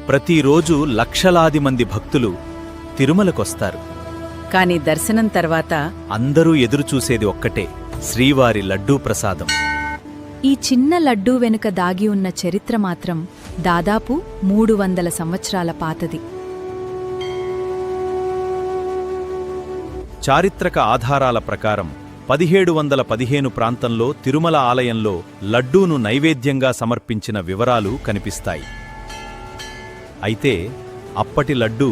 ప్రతిరోజు లక్షలాది మంది భక్తులు తిరుమలకొస్తారు. కాని దర్శనం తర్వాత అందరూ ఎదురుచూసేది ఒక్కటే, శ్రీవారి లడ్డూ ప్రసాదం. ఈ చిన్న లడ్డూ వెనుక దాగి ఉన్న చరిత్ర మాత్రం దాదాపు 300 సంవత్సరాల పాతది. చారిత్రక ఆధారాల ప్రకారం 1715 ప్రాంతంలో తిరుమల ఆలయంలో లడ్డూను నైవేద్యంగా సమర్పించిన వివరాలు కనిపిస్తాయి. అయితే అప్పటి లడ్డూ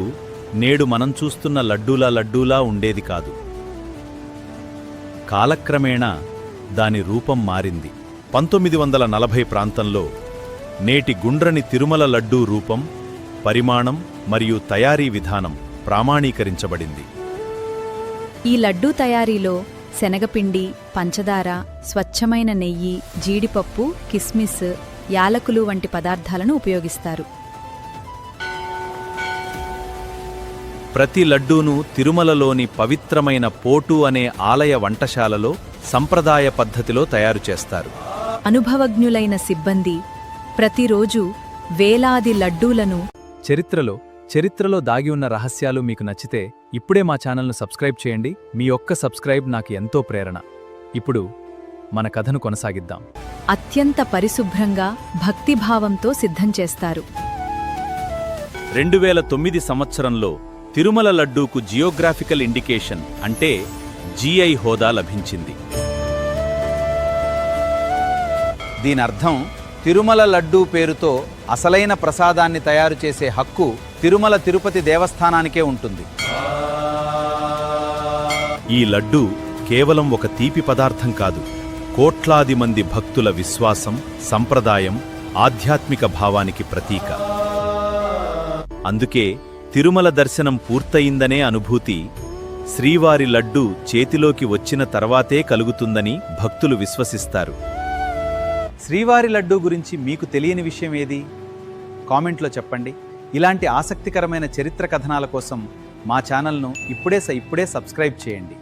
నేడు మనం చూస్తున్న లడ్డూలా ఉండేది కాదు. కాలక్రమేణా దాని రూపం మారింది. 1940 ప్రాంతంలో నేటి గుండ్రని తిరుమల లడ్డూ రూపం, పరిమాణం మరియు తయారీ విధానం ప్రామాణీకరించబడింది. ఈ లడ్డూ తయారీలో శనగపిండి, పంచదార, స్వచ్ఛమైన నెయ్యి, జీడిపప్పు, కిస్మిస్, యాలకులు వంటి పదార్థాలను ఉపయోగిస్తారు. ప్రతి లడ్డూను తిరుమలలోని పవిత్రమైన పోటు అనే ఆలయ వంటశాలలో సంప్రదాయ పద్ధతిలో తయారుచేస్తారు. అనుభవజ్ఞులైన సిబ్బంది ప్రతిరోజు వేలాది లడ్డూలను చరిత్రలో దాగి ఉన్న రహస్యాలు మీకు నచ్చితే ఇప్పుడే మా ఛానల్ను సబ్స్క్రైబ్ చేయండి. మీ ఒక్క సబ్స్క్రైబ్ నాకు ఎంతో ప్రేరణ. ఇప్పుడు మన కథను కొనసాగిద్దాం. అత్యంత పరిశుభ్రంగా, భక్తిభావంతో సిద్ధం చేస్తారు. 2009 సంవత్సరంలో తిరుమల లడ్డూకు జియోగ్రాఫికల్ ఇండికేషన్ అంటే జీఐ హోదా లభించింది. దీనర్థం తిరుమల లడ్డూ పేరుతో అసలైన ప్రసాదాన్ని తయారు చేసే హక్కు తిరుమల తిరుపతి దేవస్థానానికే ఉంటుంది. ఈ లడ్డూ కేవలం ఒక తీపి పదార్థం కాదు, కోట్లాది మంది భక్తుల విశ్వాసం, సంప్రదాయం, ఆధ్యాత్మిక భావానికి ప్రతీక. అందుకే తిరుమల దర్శనం పూర్తయిందనే అనుభూతి శ్రీవారి లడ్డూ చేతిలోకి వచ్చిన తర్వాతే కలుగుతుందని భక్తులు విశ్వసిస్తారు. శ్రీవారి లడ్డూ గురించి మీకు తెలియని విషయం ఏది? కామెంట్లో చెప్పండి. ఇలాంటి ఆసక్తికరమైన చరిత్ర కథనాల కోసం మా ఛానల్ను ఇప్పుడే సబ్స్క్రైబ్ చేయండి.